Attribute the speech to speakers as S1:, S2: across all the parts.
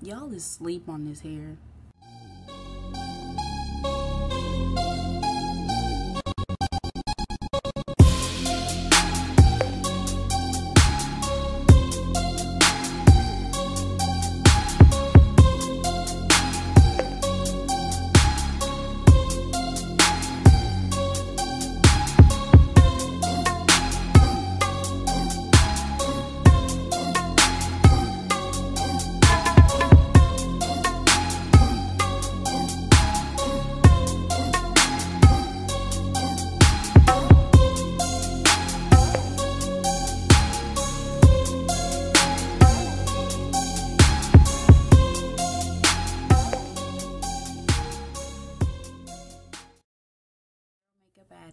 S1: Y'all is sleep on this hair.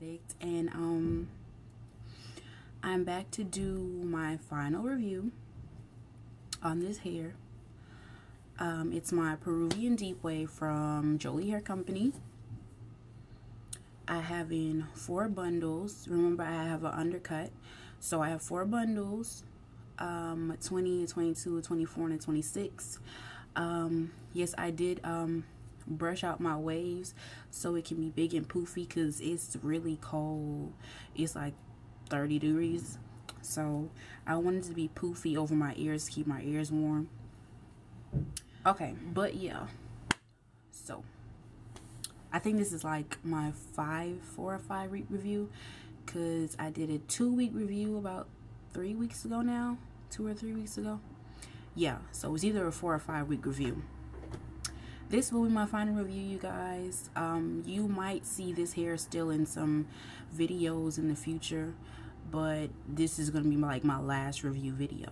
S1: Addict, and I'm back to do my final review on this hair. It's my Peruvian deep wave from Jolie Hair Company. I have in 4 bundles. Remember, I have an undercut, so I have 4 bundles, 20, 22, 24, and 26. Yes, I did brush out my waves so it can be big and poofy because it's really cold. It's like 30 degrees, so I wanted to be poofy over my ears to keep my ears warm. Okay, but yeah, so I think this is like my 4 or 5 week review, because I did a 2-week review about 3 weeks ago now, 2 or 3 weeks ago. Yeah, so it was either a 4 or 5 week review. This will be my final review, you guys. You might see this hair still in some videos in the future, but this is going to be like my last review video.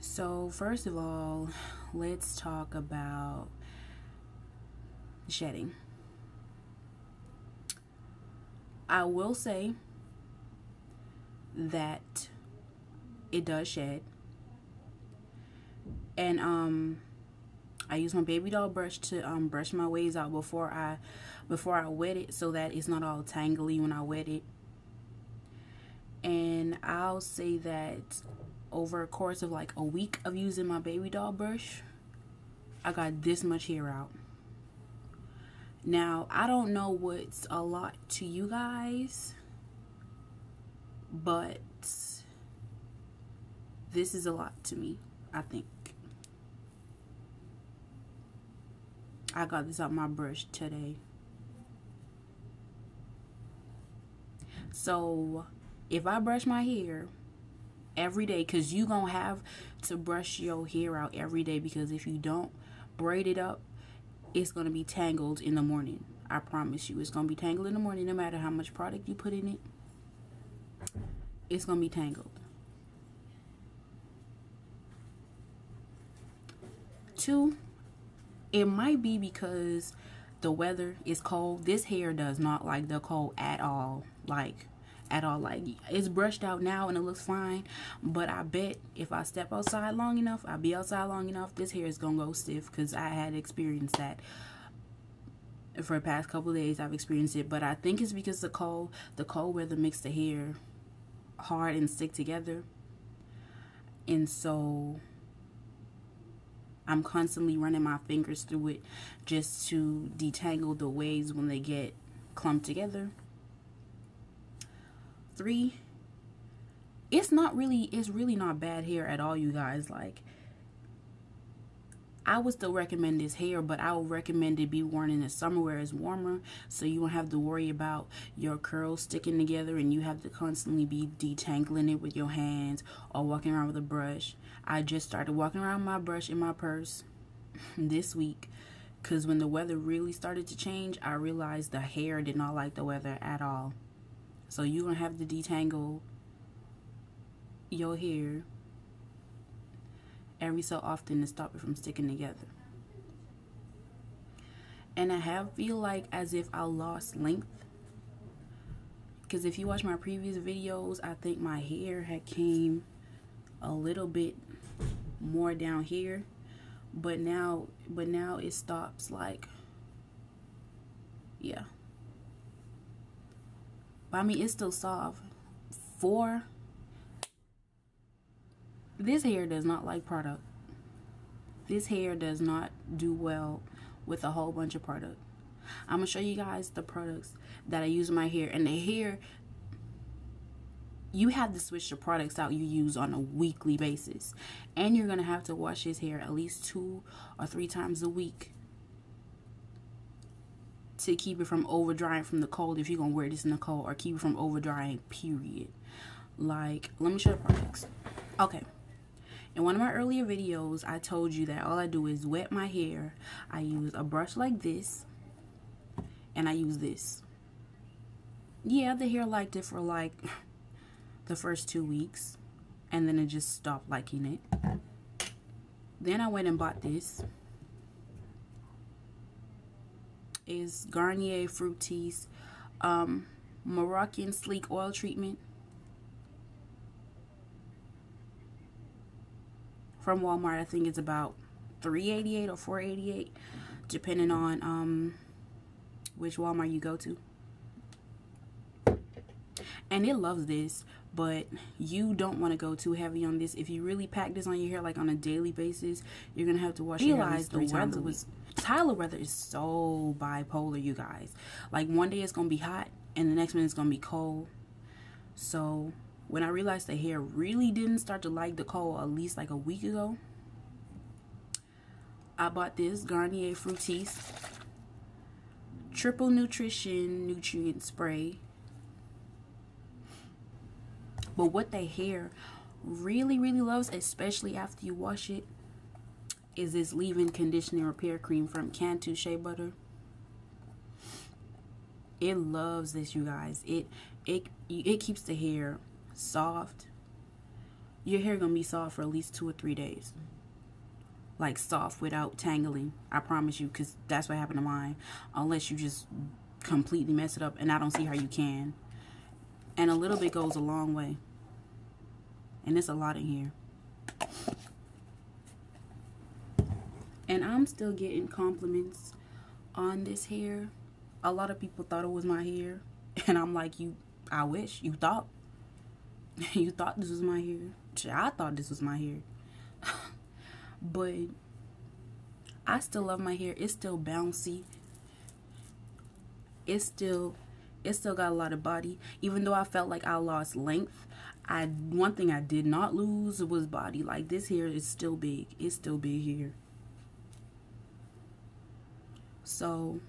S1: So first of all, let's talk about shedding. I will say that it does shed, and I use my baby doll brush to brush my waves out before I wet it, so that it's not all tangly when I wet it. And I'll say that over a course of like a week of using my baby doll brush, I got this much hair out. Now, I don't know what's a lot to you guys, but this is a lot to me, I think. I got this out my brush today. So if I brush my hair every day, because you gonna have to brush your hair out every day, because if you don't braid it up, it's gonna be tangled in the morning. I promise you, it's gonna be tangled in the morning. No matter how much product you put in it, it's gonna be tangled. 2, it might be because the weather is cold. This hair does not like the cold at all. Like, it's brushed out now and it looks fine, but I bet if I step outside long enough, I'll be outside long enough, this hair is gonna go stiff, because I had experienced that for the past couple of days. I've experienced it, but I think it's because the cold weather makes the hair hard and stick together, and so I'm constantly running my fingers through it just to detangle the waves when they get clumped together. 3, it's really not bad hair at all, you guys. Like, I would still recommend this hair, but I would recommend it be worn in the summer where it's warmer, so you won't have to worry about your curls sticking together and you have to constantly be detangling it with your hands or walking around with a brush. I just started walking around with my brush in my purse this week, because when the weather really started to change, I realized the hair did not like the weather at all. So you're gonna have to detangle your hair every so often to stop it from sticking together. And I feel like as if I lost length, because if you watch my previous videos, I think my hair had came a little bit more down here, but now it stops, like, yeah. But I mean, it's still soft. 4, this hair does not like product. This hair does not do well with a whole bunch of product. I'm gonna show you guys the products that I use in my hair. And the hair, you have to switch the products out you use on a weekly basis, and you're gonna have to wash his hair at least 2 or 3 times a week to keep it from over drying from the cold, if you're gonna wear this in the cold, or keep it from over drying, period. Like, let me show the products. Okay, in one of my earlier videos I told you that all I do is wet my hair. I use a brush like this, and I use this. Yeah, the hair liked it for like the first 2 weeks, and then it just stopped liking it. Then I went and bought this. Is Garnier Fructis Moroccan Sleek Oil Treatment from Walmart. I think it's about $3.88 or $4.88, depending on which Walmart you go to. And it loves this, but you don't want to go too heavy on this. If you really pack this on your hair like on a daily basis, you're gonna have to wash your hair at least 3 times a week. Tyler weather is so bipolar, you guys. Like, one day it's gonna be hot and the next minute it's gonna be cold. So when I realized the hair really didn't start to like the cold at least like a week ago, I bought this Garnier Fructis Triple Nutrition Nutrient Spray. But what the hair really loves, especially after you wash it, is this leave-in conditioning repair cream from Cantu Shea Butter. It loves this, you guys. It keeps the hair soft. Your hair gonna be soft for at least 2 or 3 days. Like, soft without tangling. I promise you, because that's what happened to mine. Unless you just completely mess it up, and I don't see how you can. And a little bit goes a long way. And it's a lot in here. And I'm still getting compliments on this hair. A lot of people thought it was my hair. And I'm like, I wish you thought. You thought this was my hair. I thought this was my hair. But I still love my hair. It's still bouncy. It's still got a lot of body. Even though I felt like I lost length, one thing I did not lose was body. Like, this hair is still big. It's still big here. So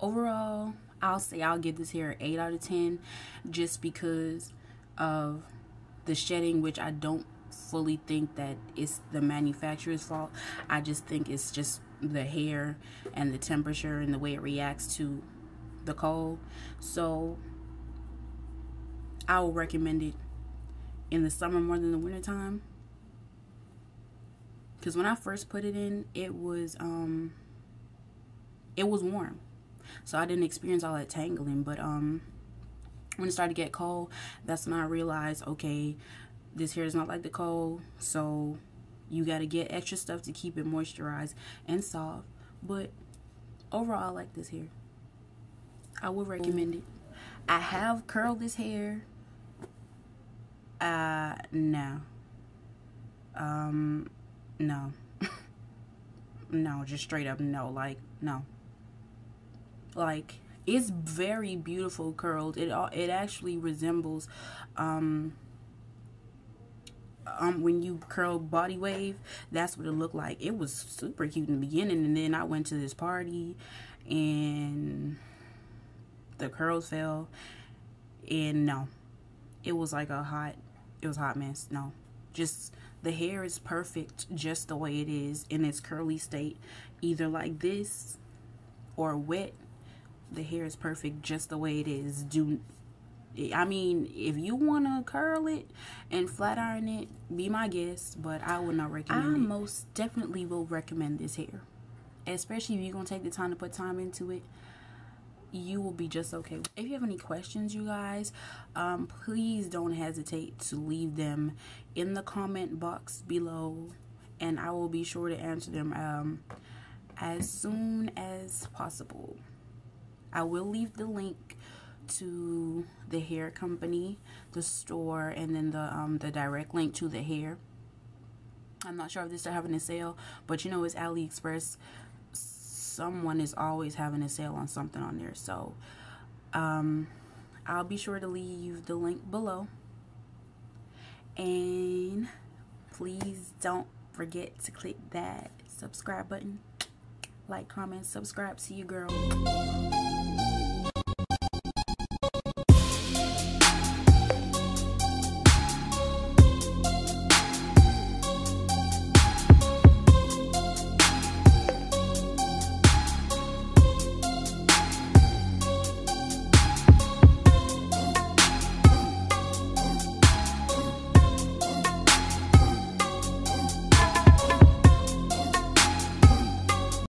S1: overall, I'll say I'll give this hair an 8 out of 10, just because of the shedding, which I don't fully think that it's the manufacturer's fault. I just think it's just the hair and the temperature and the way it reacts to the cold. So I will recommend it in the summer more than the winter time, because when I first put it in, it was warm, so I didn't experience all that tangling. But when it started to get cold, that's when I realized, okay, this hair is not like the cold, so you got to get extra stuff to keep it moisturized and soft. But overall, I like this hair. I would recommend it. I have curled this hair. No. No. No, just straight up no. Like, no. Like, it's very beautiful curled. It actually resembles when you curl body wave. That's what it looked like. It was super cute in the beginning, and then I went to this party and the curls fell, and no, it was like a hot mess. No, just the hair is perfect just the way it is in its curly state, either like this or wet. The hair is perfect just the way it is. I mean, if you want to curl it and flat iron it, be my guest, but I would not recommend it. I most definitely will recommend this hair, especially if you're going to take the time to put time into it. You will be just okay. If you have any questions, you guys, please don't hesitate to leave them in the comment box below, and I will be sure to answer them as soon as possible. I will leave the link to the hair company, the store, and then the direct link to the hair I'm not sure if they're still having a sale, but you know, it's AliExpress. Someone is always having a sale on something on there. So I'll be sure to leave the link below. And please don't forget to click that subscribe button. Like, comment, subscribe. See you, girl.